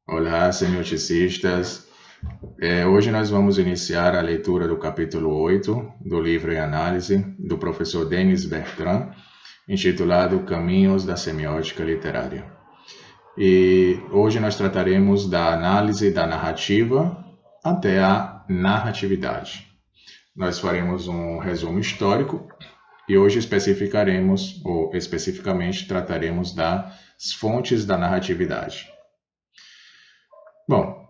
Olá, semioticistas. Hoje nós vamos iniciar a leitura do capítulo 8 do livro em análise do professor Denis Bertrand, intitulado Caminhos da Semiótica Literária. E hoje nós trataremos da análise da narrativa até a narratividade. Nós faremos um resumo histórico e hoje especificamente trataremos das fontes da narratividade. Bom,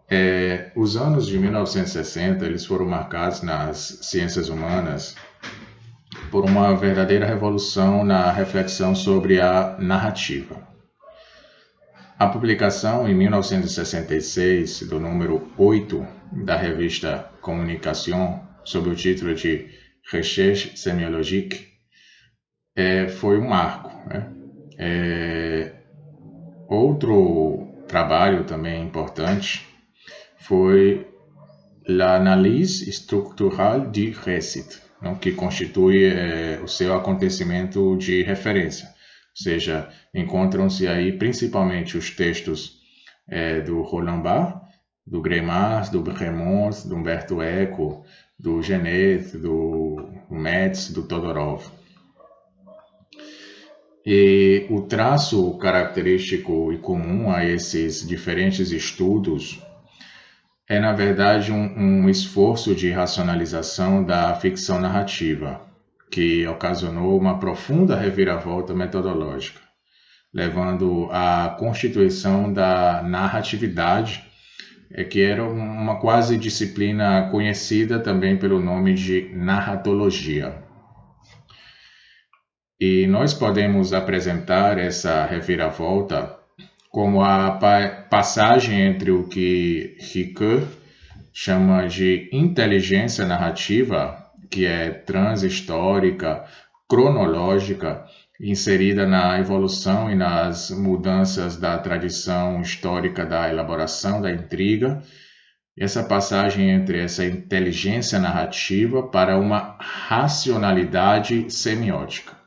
os anos de 1960 eles foram marcados nas ciências humanas por uma verdadeira revolução na reflexão sobre a narrativa. A publicação em 1966 do número 8 da revista Communication, sob o título de Recherche Sémiologique, foi um marco. Outro trabalho também importante foi l'analyse structurale du récit, que constitui o seu acontecimento de referência. Ou seja, encontram-se aí principalmente os textos do Roland Barthes, do Greimmars, do Bremont, do Umberto Eco, do Genet, do Metz, do Todorov. E o traço característico e comum a esses diferentes estudos é, na verdade, um esforço de racionalização da ficção narrativa, que ocasionou uma profunda reviravolta metodológica, levando à constituição da narratividade, que era uma quase disciplina conhecida também pelo nome de narratologia. E nós podemos apresentar essa reviravolta como a passagem entre o que Ricoeur chama de inteligência narrativa, que é transhistórica, cronológica, inserida na evolução e nas mudanças da tradição histórica da elaboração da intriga, essa passagem entre essa inteligência narrativa para uma racionalidade semiótica,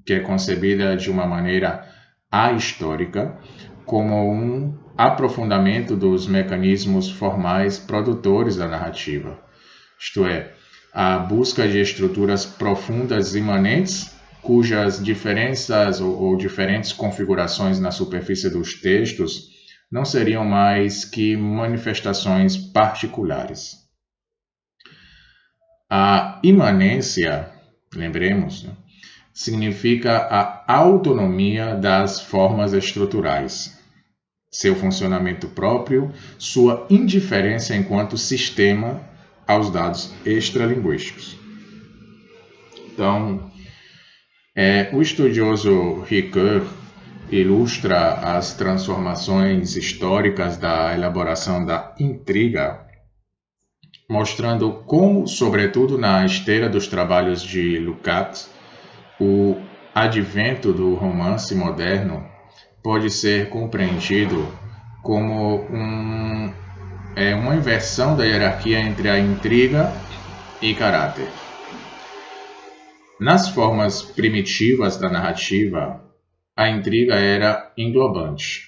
que é concebida de uma maneira ahistórica, como um aprofundamento dos mecanismos formais produtores da narrativa, isto é, a busca de estruturas profundas imanentes, cujas diferenças ou diferentes configurações na superfície dos textos não seriam mais que manifestações particulares. A imanência, lembremos, significa a autonomia das formas estruturais, seu funcionamento próprio, sua indiferença enquanto sistema aos dados extralinguísticos. Então, o estudioso Ricoeur ilustra as transformações históricas da elaboração da intriga, mostrando como, sobretudo na esteira dos trabalhos de Lukács, o advento do romance moderno pode ser compreendido como uma inversão da hierarquia entre a intriga e caráter. Nas formas primitivas da narrativa, a intriga era englobante,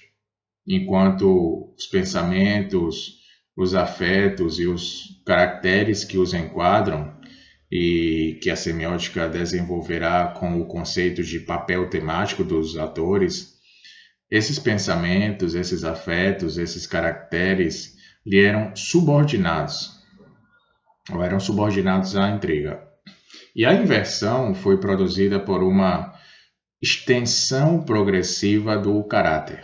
enquanto os pensamentos, os afetos e os caracteres que os enquadram e que a semiótica desenvolverá com o conceito de papel temático dos atores, esses pensamentos, esses afetos, esses caracteres lhe eram subordinados, ou eram subordinados à intriga. E a inversão foi produzida por uma extensão progressiva do caráter,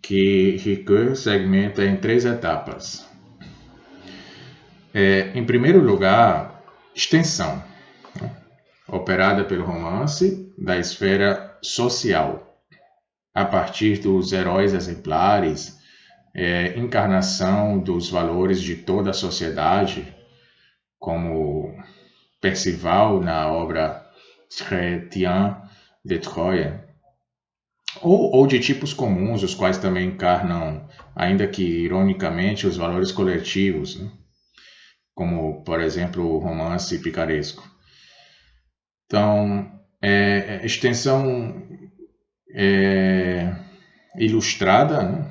que Ricoeur segmenta em 3 etapas. Em primeiro lugar, extensão, operada pelo romance da esfera social, a partir dos heróis exemplares, encarnação dos valores de toda a sociedade, como Percival na obra Chrétien de Troyes, ou de tipos comuns, os quais também encarnam, ainda que ironicamente, os valores coletivos, como, por exemplo, o romance picaresco. Então, extensão ilustrada,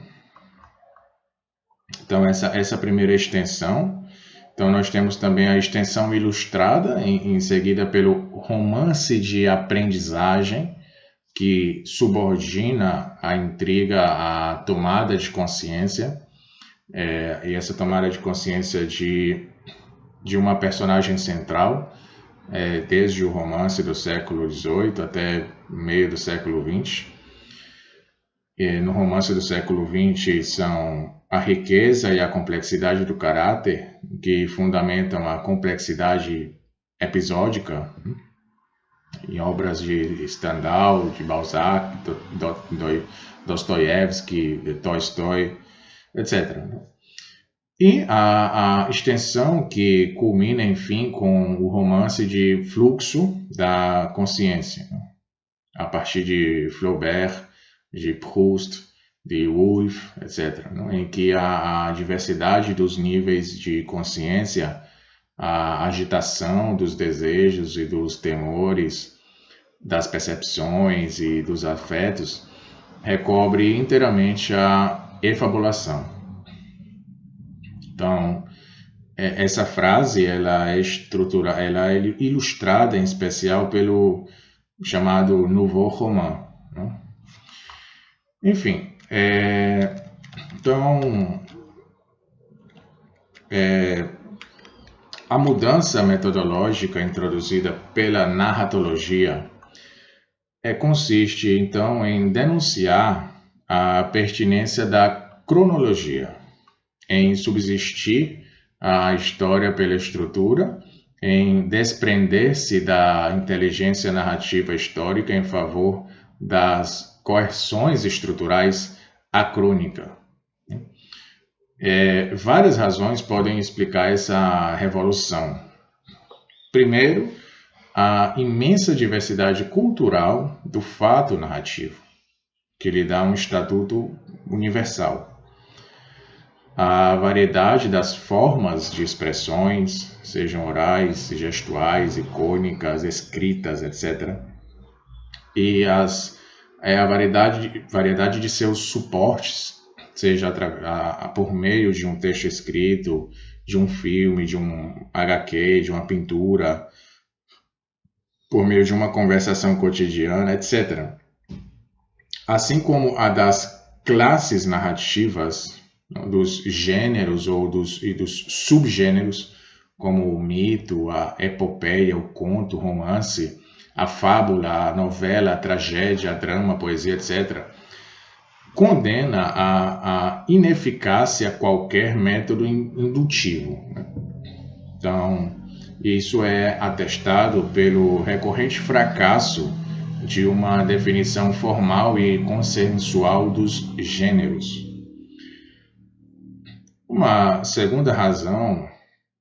Então, essa primeira extensão. Então, nós temos também a extensão ilustrada, em seguida pelo romance de aprendizagem, que subordina a intriga à tomada de consciência, e essa tomada de consciência de uma personagem central, desde o romance do século XVIII até meio do século XX. No romance do século XX são a riqueza e a complexidade do caráter que fundamentam a complexidade episódica, em obras de Stendhal, de Balzac, Dostoiévski, de Tolstói, etc. E a extensão que culmina, enfim, com o romance de Fluxo da Consciência, a partir de Flaubert, de Proust, de Woolf, etc., em que a diversidade dos níveis de consciência, a agitação dos desejos e dos temores, das percepções e dos afetos, recobre inteiramente a efabulação. Então, essa frase ela é ilustrada em especial pelo chamado Nouveau Roman, né? Enfim, então a mudança metodológica introduzida pela narratologia consiste então em denunciar a pertinência da cronologia, em subsistir a história pela estrutura, em desprender-se da inteligência narrativa histórica em favor das coerções estruturais acrônicas. Várias razões podem explicar essa revolução. Primeiro, a imensa diversidade cultural do fato narrativo, que lhe dá um estatuto universal. A variedade das formas de expressões, sejam orais, gestuais, icônicas, escritas, etc. E a variedade de seus suportes, seja por meio de um texto escrito, de um filme, de um HQ, de uma pintura, por meio de uma conversação cotidiana, etc. Assim como a das classes narrativas, dos gêneros e dos subgêneros, como o mito, a epopeia, o conto, o romance, a fábula, a novela, a tragédia, a drama, a poesia, etc., condena a ineficácia a qualquer método indutivo. Então, isso é atestado pelo recorrente fracasso de uma definição formal e consensual dos gêneros. Uma segunda razão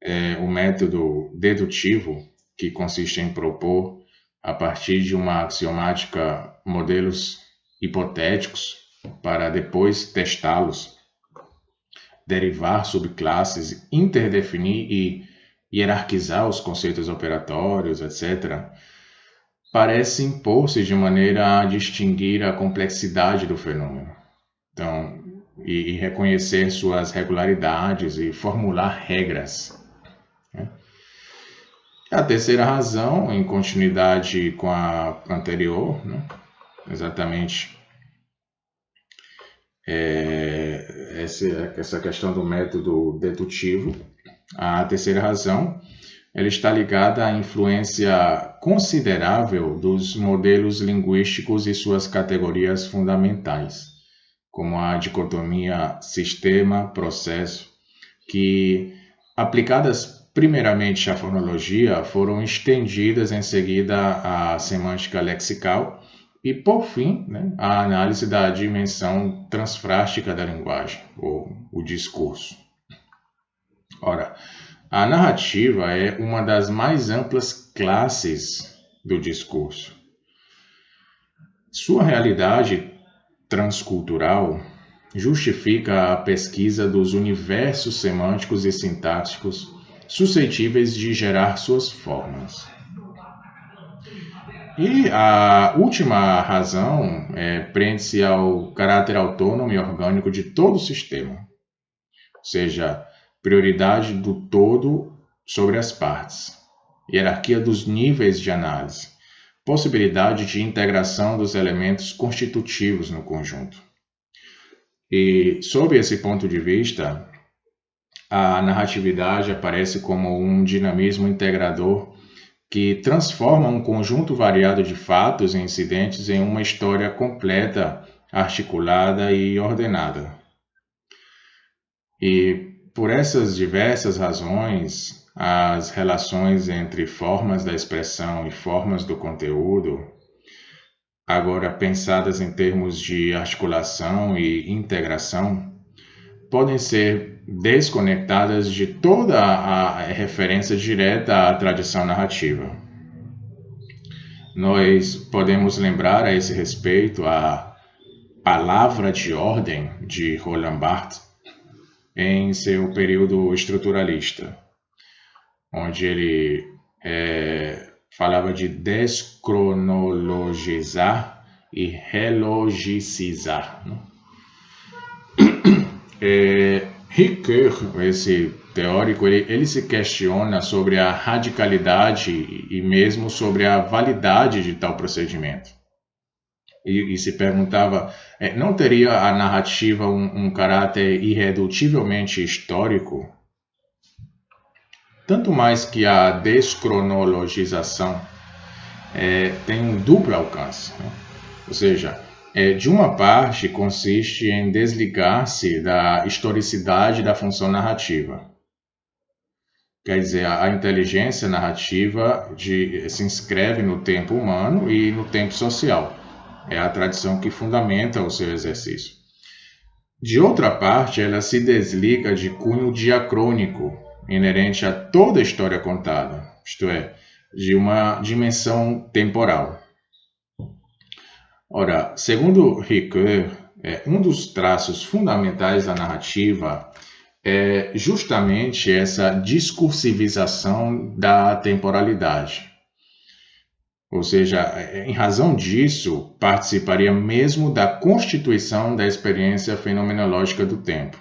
é o método dedutivo, que consiste em propor, a partir de uma axiomática, modelos hipotéticos para depois testá-los, derivar subclasses, interdefinir e hierarquizar os conceitos operatórios, etc., parece impor-se de maneira a distinguir a complexidade do fenômeno. Então, e reconhecer suas regularidades e formular regras. A terceira razão, em continuidade com a anterior, exatamente essa questão do método dedutivo, a terceira razão ela está ligada à influência considerável dos modelos linguísticos e suas categorias fundamentais, como a dicotomia sistema-processo, que, aplicadas primeiramente à fonologia, foram estendidas em seguida à semântica lexical e, por fim, à análise da dimensão transfrástica da linguagem, ou o discurso. Ora, a narrativa é uma das mais amplas classes do discurso. Sua realidade transcultural justifica a pesquisa dos universos semânticos e sintáticos suscetíveis de gerar suas formas. E a última razão prende-se ao caráter autônomo e orgânico de todo o sistema. seja, prioridade do todo sobre as partes, hierarquia dos níveis de análise, possibilidade de integração dos elementos constitutivos no conjunto. E, sob esse ponto de vista, a narratividade aparece como um dinamismo integrador que transforma um conjunto variado de fatos e incidentes em uma história completa, articulada e ordenada. E, por essas diversas razões, as relações entre formas da expressão e formas do conteúdo, agora pensadas em termos de articulação e integração, podem ser desconectadas de toda a referência direta à tradição narrativa. Nós podemos lembrar a esse respeito a Palavra de Ordem de Roland Barthes em seu período estruturalista, onde ele falava de descronologizar e relogicizar. Ricoeur, esse teórico, ele se questiona sobre a radicalidade e mesmo sobre a validade de tal procedimento. E se perguntava, não teria a narrativa um caráter irredutivelmente histórico? Tanto mais que a descronologização tem um duplo alcance, né? Ou seja, de uma parte consiste em desligar-se da historicidade da função narrativa. Quer dizer, a inteligência narrativa se inscreve no tempo humano e no tempo social. É a tradição que fundamenta o seu exercício. De outra parte, ela se desliga de cunho diacrônico, inerente a toda a história contada, isto é, de uma dimensão temporal. Ora, segundo Ricoeur, um dos traços fundamentais da narrativa é justamente essa discursivização da temporalidade. Ou seja, em razão disso, participaria mesmo da constituição da experiência fenomenológica do tempo.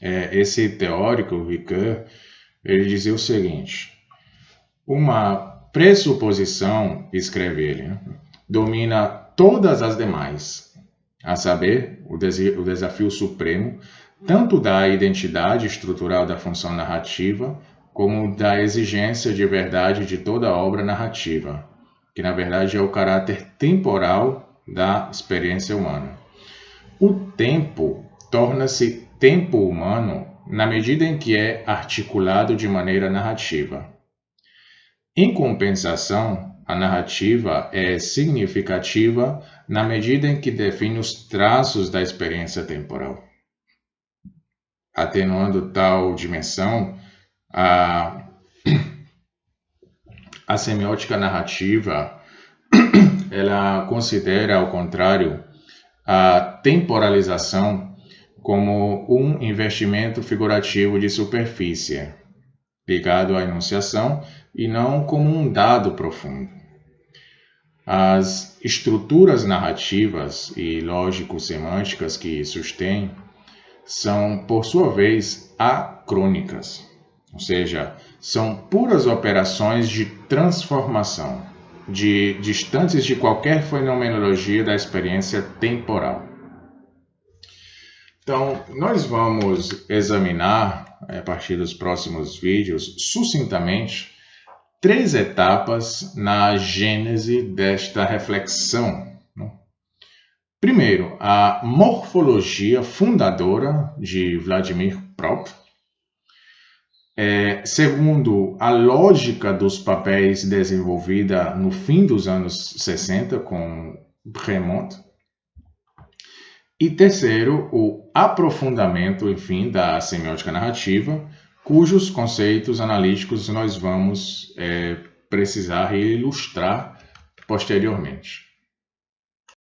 Esse teórico, Ricoeur, ele dizia o seguinte: uma pressuposição, escreve ele, domina todas as demais, a saber, o desafio supremo, tanto da identidade estrutural da função narrativa, como da exigência de verdade de toda obra narrativa, que na verdade é o caráter temporal da experiência humana. O tempo torna-se tempo humano na medida em que é articulado de maneira narrativa. Em compensação, a narrativa é significativa na medida em que define os traços da experiência temporal. Atenuando tal dimensão, a semiótica narrativa ela considera, ao contrário, a temporalização como um investimento figurativo de superfície, ligado à enunciação, e não como um dado profundo. As estruturas narrativas e lógico-semânticas que sustêm são, por sua vez, acrônicas, ou seja, são puras operações de transformação, distantes de qualquer fenomenologia da experiência temporal. Então, nós vamos examinar, a partir dos próximos vídeos, sucintamente, 3 etapas na gênese desta reflexão. Primeiro, a morfologia fundadora de Vladimir Propp. Segundo, a lógica dos papéis desenvolvida no fim dos anos 60 com Bremont. E terceiro, o aprofundamento, enfim, da semiótica narrativa, cujos conceitos analíticos nós vamos precisar ilustrar posteriormente.